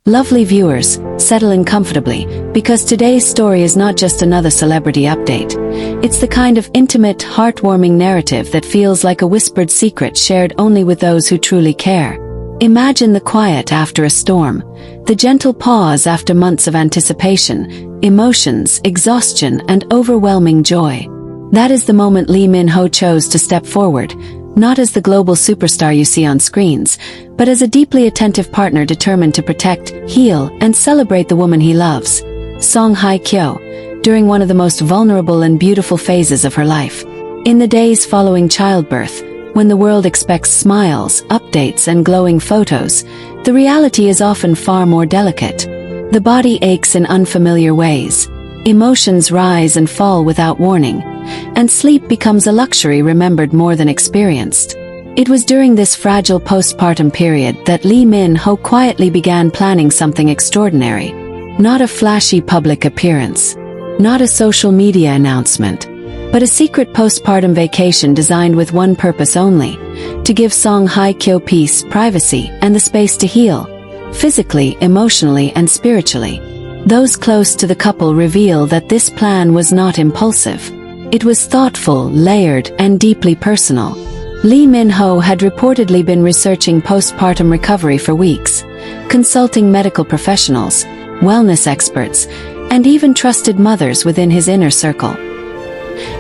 Lovely viewers, settle in comfortably, because today's story is not just another celebrity update. It's the kind of intimate, heartwarming narrative that feels like a whispered secret shared only with those who truly care. Imagine the quiet after a storm, the gentle pause after months of anticipation, emotions, exhaustion, and overwhelming joy. That is the moment Lee Min-ho chose to step forward, not as the global superstar you see on screens, but as a deeply attentive partner determined to protect, heal, and celebrate the woman he loves, Hye Kyo, during one of the most vulnerable and beautiful phases of her life. In the days following childbirth, when the world expects smiles, updates, and glowing photos, the reality is often far more delicate. The body aches in unfamiliar ways, emotions rise and fall without warning, and sleep becomes a luxury remembered more than experienced. It was during this fragile postpartum period that Lee Min-ho quietly began planning something extraordinary. Not a flashy public appearance, not a social media announcement, but a secret postpartum vacation designed with one purpose only: to give Hye Kyo peace, privacy, and the space to heal, physically, emotionally, and spiritually. Those close to the couple reveal that this plan was not impulsive. It was thoughtful, layered, and deeply personal. Lee Min-ho had reportedly been researching postpartum recovery for weeks, consulting medical professionals, wellness experts, and even trusted mothers within his inner circle.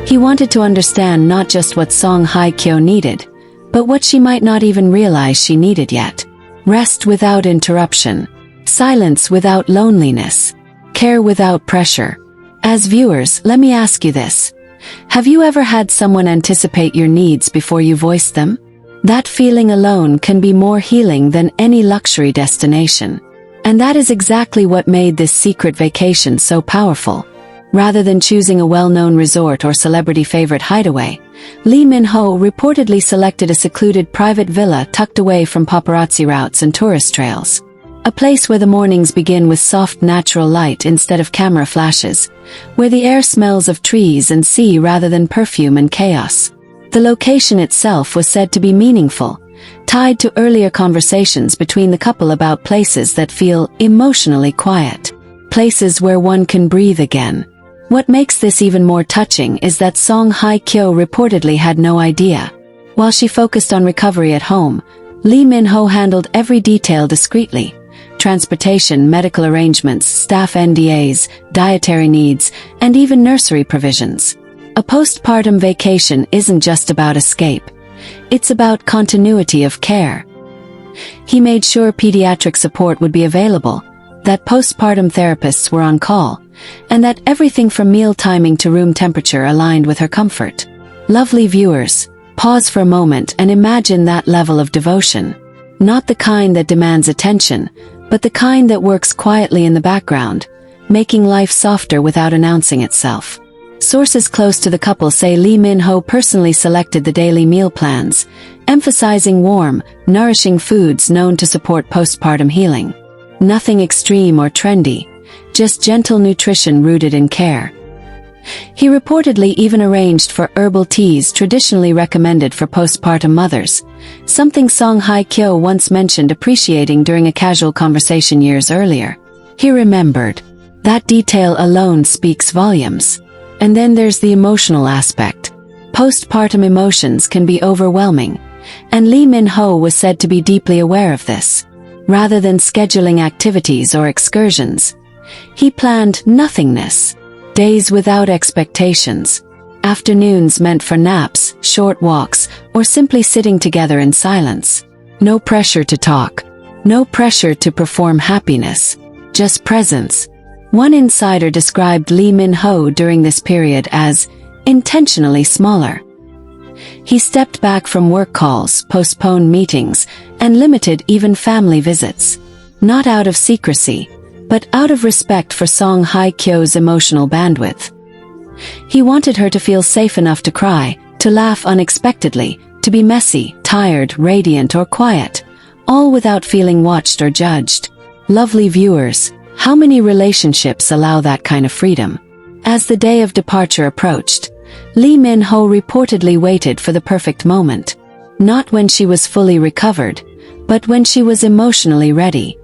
He wanted to understand not just what Hye Kyo needed, but what she might not even realize she needed yet. Rest without interruption, silence without loneliness, care without pressure. As viewers, let me ask you this. Have you ever had someone anticipate your needs before you voiced them? That feeling alone can be more healing than any luxury destination. And that is exactly what made this secret vacation so powerful. Rather than choosing a well-known resort or celebrity favorite hideaway, Lee Min-ho reportedly selected a secluded private villa tucked away from paparazzi routes and tourist trails. A place where the mornings begin with soft natural light instead of camera flashes, where the air smells of trees and sea rather than perfume and chaos. The location itself was said to be meaningful, tied to earlier conversations between the couple about places that feel emotionally quiet, places where one can breathe again. What makes this even more touching is that Hye Kyo reportedly had no idea. While she focused on recovery at home, Lee Min-ho handled every detail discreetly: transportation, medical arrangements, staff NDAs, dietary needs, and even nursery provisions. A postpartum vacation isn't just about escape. It's about continuity of care. He made sure pediatric support would be available, that postpartum therapists were on call, and that everything from meal timing to room temperature aligned with her comfort. Lovely viewers, pause for a moment and imagine that level of devotion. Not the kind that demands attention, but the kind that works quietly in the background, making life softer without announcing itself. Sources close to the couple say Lee Min-ho personally selected the daily meal plans, emphasizing warm, nourishing foods known to support postpartum healing. Nothing extreme or trendy, just gentle nutrition rooted in care. He reportedly even arranged for herbal teas traditionally recommended for postpartum mothers, something Hye Kyo once mentioned appreciating during a casual conversation years earlier. He remembered. That detail alone speaks volumes. And then there's the emotional aspect. Postpartum emotions can be overwhelming, and Lee Min-ho was said to be deeply aware of this. Rather than scheduling activities or excursions, he planned nothingness. Days without expectations. Afternoons meant for naps, short walks, or simply sitting together in silence. No pressure to talk. No pressure to perform happiness. Just presence. One insider described Lee Min-ho during this period as intentionally smaller. He stepped back from work calls, postponed meetings, and limited even family visits. Not out of secrecy, but out of respect for Hye Kyo's emotional bandwidth. He wanted her to feel safe enough to cry, to laugh unexpectedly, to be messy, tired, radiant, or quiet, all without feeling watched or judged. Lovely viewers, how many relationships allow that kind of freedom? As the day of departure approached, Lee Min-ho reportedly waited for the perfect moment. Not when she was fully recovered, but when she was emotionally ready.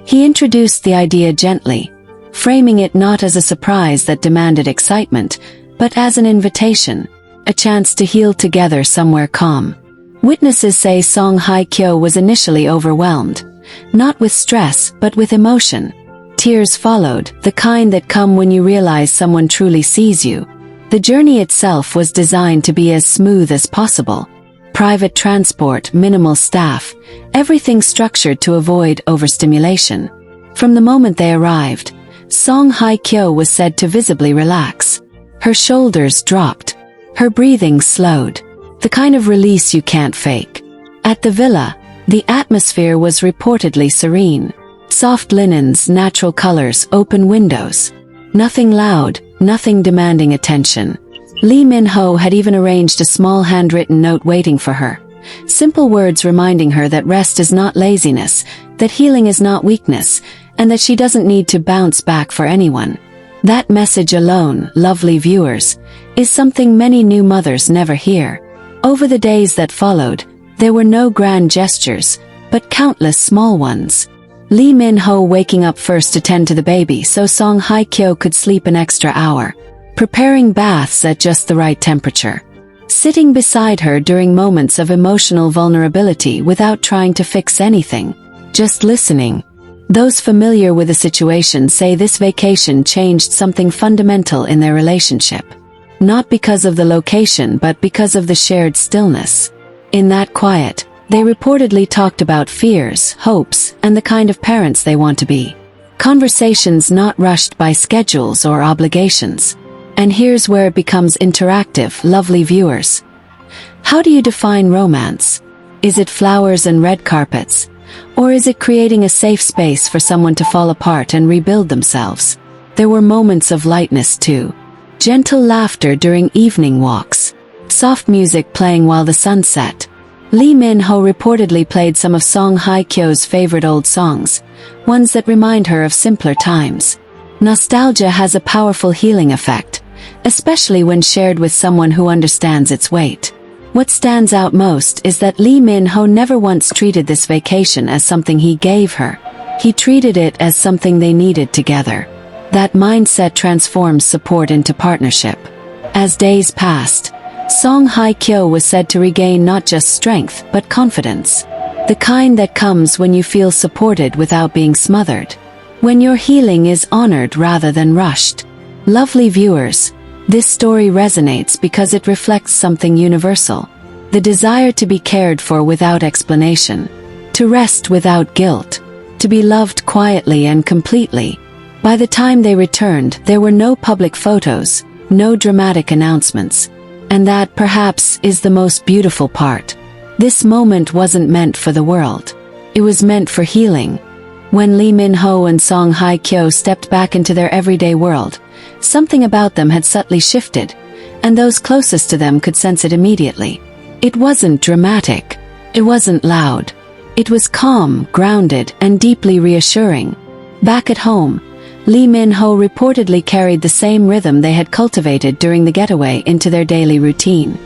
He He introduced the idea gently, framing it not as a surprise that demanded excitement, but as an invitation, a chance to heal together somewhere calm. Witnesses say Song Hye Kyo was initially overwhelmed, not with stress but with emotion. Tears followed, the kind that come when you realize someone truly sees you. The journey itself was designed to be as smooth as possible. Private transport, minimal staff, everything structured to avoid overstimulation. From the moment they arrived, Song Hye Kyo was said to visibly relax. Her shoulders dropped. Her breathing slowed. The kind of release you can't fake. At the villa, the atmosphere was reportedly serene. Soft linens, natural colors, open windows. Nothing loud, nothing demanding attention. Lee Min-ho had even arranged a small handwritten note waiting for her. Simple words reminding her that rest is not laziness, that healing is not weakness, and that she doesn't need to bounce back for anyone. That message alone, lovely viewers, is something many new mothers never hear. Over the days that followed, there were no grand gestures, but countless small ones. Lee Min-ho waking up first to tend to the baby so Song Hye Kyo could sleep an extra hour. Preparing baths at just the right temperature. Sitting beside her during moments of emotional vulnerability without trying to fix anything. Just listening. Those familiar with the situation say this vacation changed something fundamental in their relationship. Not because of the location but because of the shared stillness. In that quiet, they reportedly talked about fears, hopes, and the kind of parents they want to be. Conversations not rushed by schedules or obligations. And here's where it becomes interactive, lovely viewers. How do you define romance? Is it flowers and red carpets? Or is it creating a safe space for someone to fall apart and rebuild themselves? There were moments of lightness too. Gentle laughter during evening walks. Soft music playing while the sun set. Lee Min-ho reportedly played some of Song Hye Kyo's favorite old songs, ones that remind her of simpler times. Nostalgia has a powerful healing effect, especially when shared with someone who understands its weight. What stands out most is that Lee Min-ho never once treated this vacation as something he gave her. He treated it as something they needed together. That mindset transforms support into partnership. As days passed, Song Hye Kyo was said to regain not just strength but confidence. The kind that comes when you feel supported without being smothered. When your healing is honored rather than rushed. Lovely viewers, this story resonates because it reflects something universal. The desire to be cared for without explanation. To rest without guilt. To be loved quietly and completely. By the time they returned, there were no public photos, no dramatic announcements. And that, perhaps, is the most beautiful part. This moment wasn't meant for the world. It was meant for healing. When Lee Min-ho and Song Hye Kyo stepped back into their everyday world, something about them had subtly shifted, and those closest to them could sense it immediately. It wasn't dramatic. It wasn't loud. It was calm, grounded, and deeply reassuring. Back at home, Lee Min-ho reportedly carried the same rhythm they had cultivated during the getaway into their daily routine.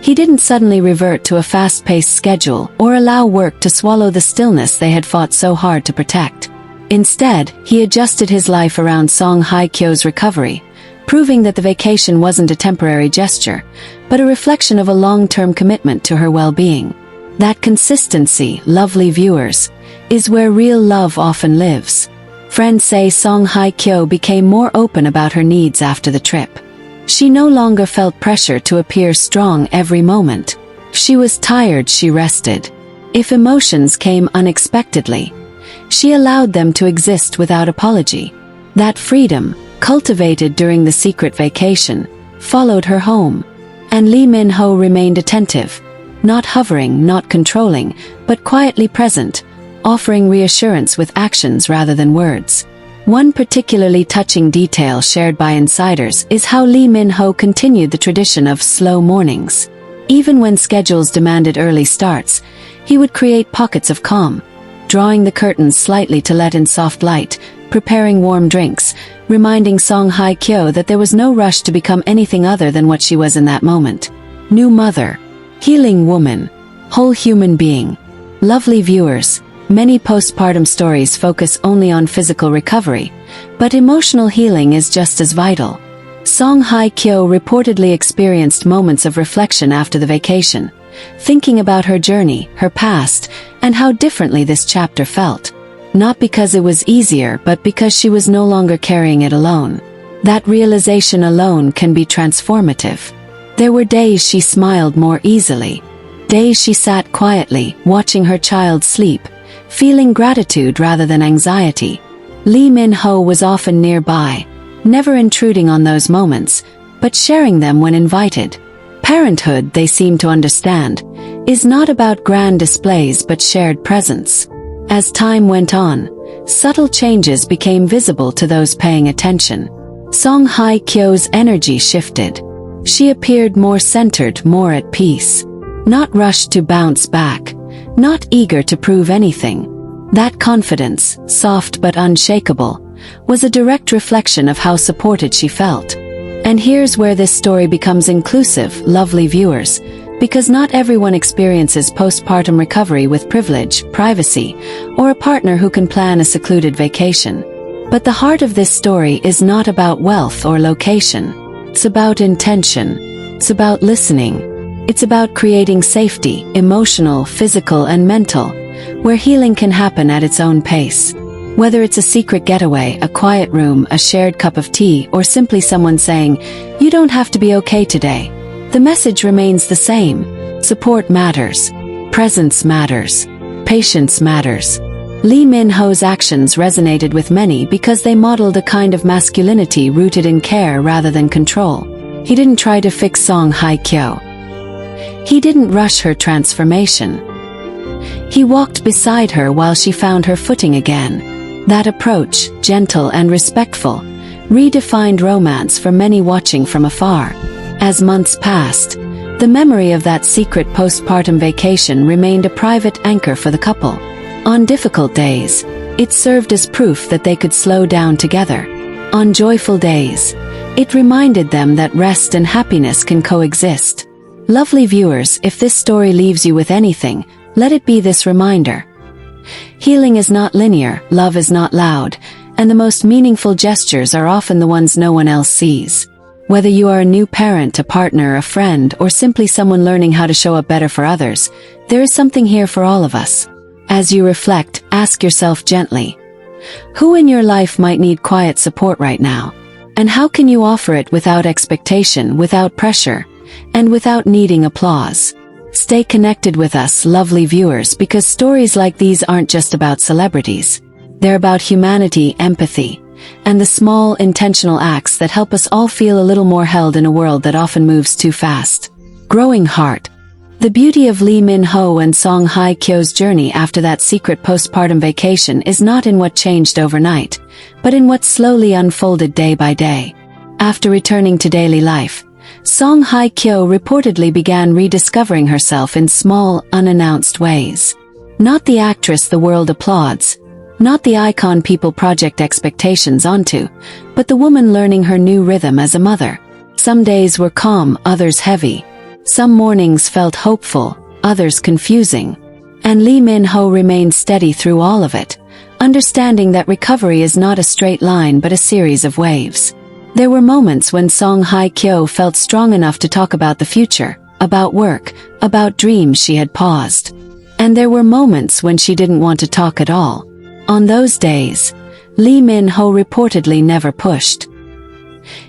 He didn't suddenly revert to a fast-paced schedule or allow work to swallow the stillness they had fought so hard to protect. Instead, he adjusted his life around Song Hye Kyo's recovery, proving that the vacation wasn't a temporary gesture, but a reflection of a long-term commitment to her well-being. That consistency, lovely viewers, is where real love often lives. Friends say Song Hye Kyo became more open about her needs after the trip. She no longer felt pressure to appear strong every moment. If she was tired, she rested. If emotions came unexpectedly, she allowed them to exist without apology. That freedom, cultivated during the secret vacation, followed her home. And Lee Min-ho remained attentive, not hovering, not controlling, but quietly present, offering reassurance with actions rather than words. One particularly touching detail shared by insiders is how Lee Min-ho continued the tradition of slow mornings. Even when schedules demanded early starts, he would create pockets of calm, drawing the curtains slightly to let in soft light, preparing warm drinks, reminding Song Hye Kyo that there was no rush to become anything other than what she was in that moment. New mother, healing woman, whole human being. Lovely viewers, Many postpartum stories focus only on physical recovery, but emotional healing is just as vital. Song Hye Kyo reportedly experienced moments of reflection after the vacation, thinking about her journey, her past, and how differently this chapter felt. Not because it was easier, but because she was no longer carrying it alone. That realization alone can be transformative. There were days she smiled more easily. Days she sat quietly, watching her child sleep, feeling gratitude rather than anxiety. Lee Min-ho was often nearby, never intruding on those moments, but sharing them when invited. Parenthood, they seem to understand, is not about grand displays but shared presence. As time went on, subtle changes became visible to those paying attention. Song Hye Kyo's energy shifted. She appeared more centered, more at peace. Not rushed to bounce back, not eager to prove anything. That confidence, soft but unshakable, was a direct reflection of how supported she felt. And here's where this story becomes inclusive, lovely viewers, because not everyone experiences postpartum recovery with privilege, privacy, or a partner who can plan a secluded vacation. But the heart of this story is not about wealth or location. It's about intention. It's about listening. It's about creating safety, emotional, physical, and mental, where healing can happen at its own pace. Whether it's a secret getaway, a quiet room, a shared cup of tea, or simply someone saying, "You don't have to be okay today," the message remains the same. Support matters. Presence matters. Patience matters. Lee Min-ho's actions resonated with many because they modeled a kind of masculinity rooted in care rather than control. He didn't try to fix Song Hye Kyo. He didn't rush her transformation. He walked beside her while she found her footing again. That approach, gentle and respectful, redefined romance for many watching from afar. As months passed, the memory of that secret postpartum vacation remained a private anchor for the couple. On difficult days, it served as proof that they could slow down together. On joyful days, it reminded them that rest and happiness can coexist. Lovely viewers, if this story leaves you with anything, let it be this reminder. Healing is not linear, love is not loud, and the most meaningful gestures are often the ones no one else sees. Whether you are a new parent, a partner, a friend, or simply someone learning how to show up better for others, there is something here for all of us. As you reflect, ask yourself gently, who in your life might need quiet support right now? And how can you offer it without expectation, without pressure, and without needing applause? Stay connected with us, lovely viewers, because stories like these aren't just about celebrities. They're about humanity, empathy, and the small, intentional acts that help us all feel a little more held in a world that often moves too fast. Growing heart. The beauty of Lee Min-ho and Song Hye Kyo's journey after that secret postpartum vacation is not in what changed overnight, but in what slowly unfolded day by day. After returning to daily life, Song Hye Kyo reportedly began rediscovering herself in small, unannounced ways. Not the actress the world applauds, not the icon people project expectations onto, but the woman learning her new rhythm as a mother. Some days were calm, others heavy. Some mornings felt hopeful, others confusing. And Lee Min-ho remained steady through all of it, understanding that recovery is not a straight line but a series of waves. There were moments when Song Hye Kyo felt strong enough to talk about the future, about work, about dreams she had paused. And there were moments when she didn't want to talk at all. On those days, Lee Min-ho reportedly never pushed.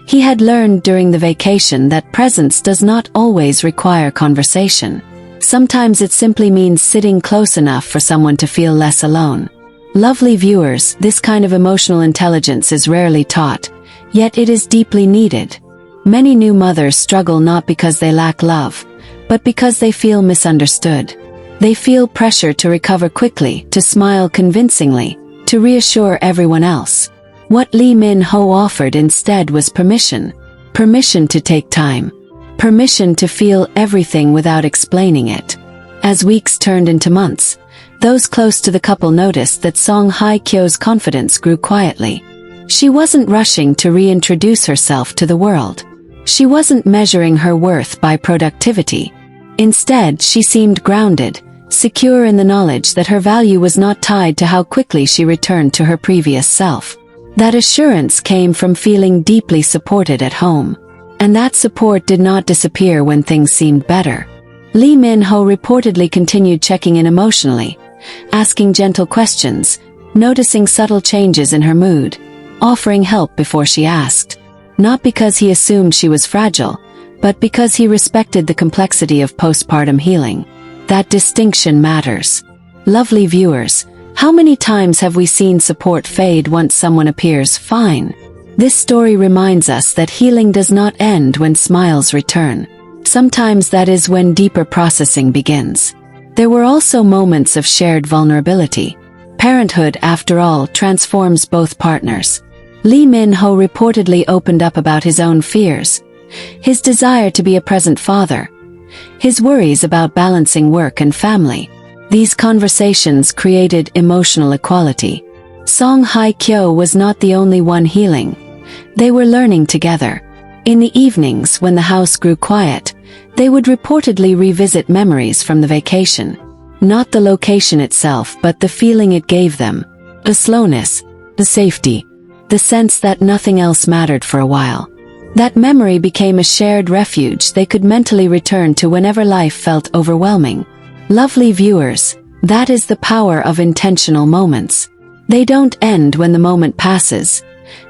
He had learned during the vacation that presence does not always require conversation. Sometimes it simply means sitting close enough for someone to feel less alone. Lovely viewers, this kind of emotional intelligence is rarely taught, yet it is deeply needed. Many new mothers struggle not because they lack love, but because they feel misunderstood. They feel pressure to recover quickly, to smile convincingly, to reassure everyone else. What Lee Min-ho offered instead was permission. Permission to take time. Permission to feel everything without explaining it. As weeks turned into months, those close to the couple noticed that Song Hye Kyo's confidence grew quietly. She wasn't rushing to reintroduce herself to the world. She wasn't measuring her worth by productivity. Instead, she seemed grounded, secure in the knowledge that her value was not tied to how quickly she returned to her previous self. That assurance came from feeling deeply supported at home. And that support did not disappear when things seemed better. Lee Min-ho reportedly continued checking in emotionally, asking gentle questions, noticing subtle changes in her mood, offering help before she asked. Not because he assumed she was fragile, but because he respected the complexity of postpartum healing. That distinction matters. Lovely viewers, how many times have we seen support fade once someone appears fine? This story reminds us that healing does not end when smiles return. Sometimes that is when deeper processing begins. There were also moments of shared vulnerability. Parenthood, after all, transforms both partners. Lee Min-ho reportedly opened up about his own fears, his desire to be a present father, his worries about balancing work and family. These conversations created emotional equality. Song Hye Kyo was not the only one healing. They were learning together. In the evenings when the house grew quiet, they would reportedly revisit memories from the vacation. Not the location itself, but the feeling it gave them. The slowness, the safety, the sense that nothing else mattered for a while. That memory became a shared refuge they could mentally return to whenever life felt overwhelming. Lovely viewers, that is the power of intentional moments. They don't end when the moment passes.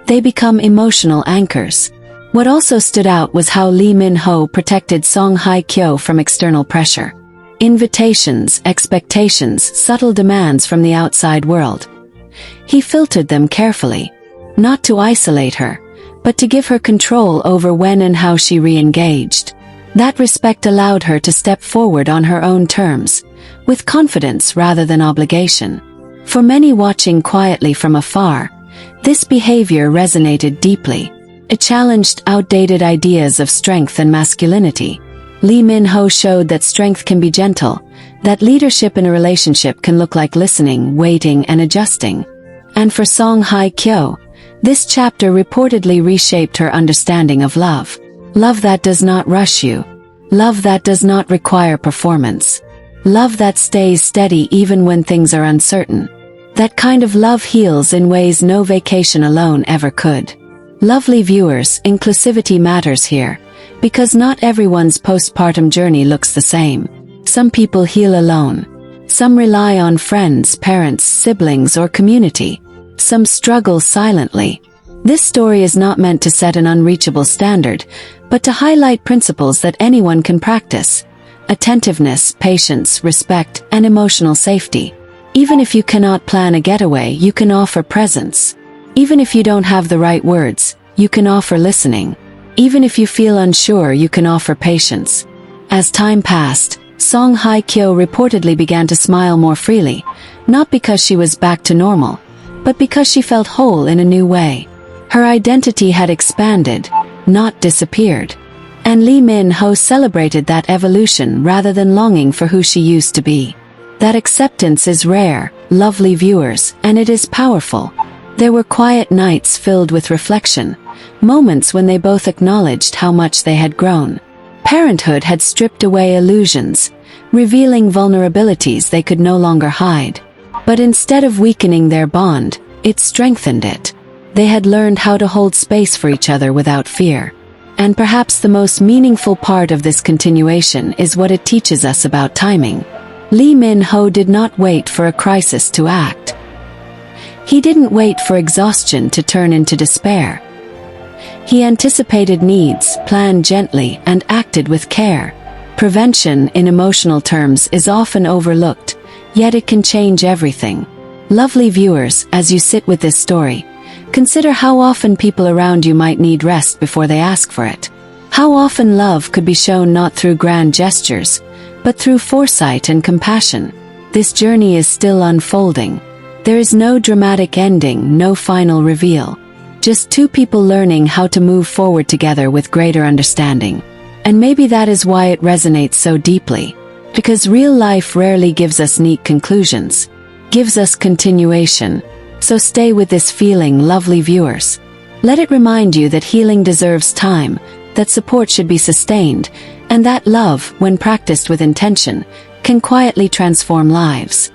They become emotional anchors. What also stood out was how Lee Min-ho protected Song Hye Kyo from external pressure. Invitations, expectations, subtle demands from the outside world. He filtered them carefully. Not to isolate her, but to give her control over when and how she re-engaged. That respect allowed her to step forward on her own terms, with confidence rather than obligation. For many watching quietly from afar, this behavior resonated deeply. It challenged outdated ideas of strength and masculinity. Lee Min-ho showed that strength can be gentle, that leadership in a relationship can look like listening, waiting, and adjusting. And for Song Hye Kyo, this chapter reportedly reshaped her understanding of love. Love that does not rush you. Love that does not require performance. Love that stays steady even when things are uncertain. That kind of love heals in ways no vacation alone ever could. Lovely viewers, inclusivity matters here, because not everyone's postpartum journey looks the same. Some people heal alone. Some rely on friends, parents, siblings, or community. Some struggle silently. This story is not meant to set an unreachable standard, but to highlight principles that anyone can practice. Attentiveness, patience, respect, and emotional safety. Even if you cannot plan a getaway, you can offer presence. Even if you don't have the right words, you can offer listening. Even if you feel unsure, you can offer patience. As time passed, Song Hye Kyo reportedly began to smile more freely, not because she was back to normal, but because she felt whole in a new way. Her identity had expanded, not disappeared. And Lee Min-ho celebrated that evolution rather than longing for who she used to be. That acceptance is rare, lovely viewers, and it is powerful. There were quiet nights filled with reflection, moments when they both acknowledged how much they had grown. Parenthood had stripped away illusions, revealing vulnerabilities they could no longer hide. But instead of weakening their bond, it strengthened it. They had learned how to hold space for each other without fear. And perhaps the most meaningful part of this continuation is what it teaches us about timing. Lee Min-ho did not wait for a crisis to act. He didn't wait for exhaustion to turn into despair. He anticipated needs, planned gently, and acted with care. Prevention, in emotional terms, is often overlooked, yet it can change everything. Lovely viewers, as you sit with this story, consider how often people around you might need rest before they ask for it. How often love could be shown not through grand gestures, but through foresight and compassion. This journey is still unfolding. There is no dramatic ending, no final reveal. Just two people learning how to move forward together with greater understanding. And maybe that is why it resonates so deeply. Because real life rarely gives us neat conclusions, gives us continuation. So stay with this feeling, lovely viewers. Let it remind you that healing deserves time, that support should be sustained, and that love, when practiced with intention, can quietly transform lives.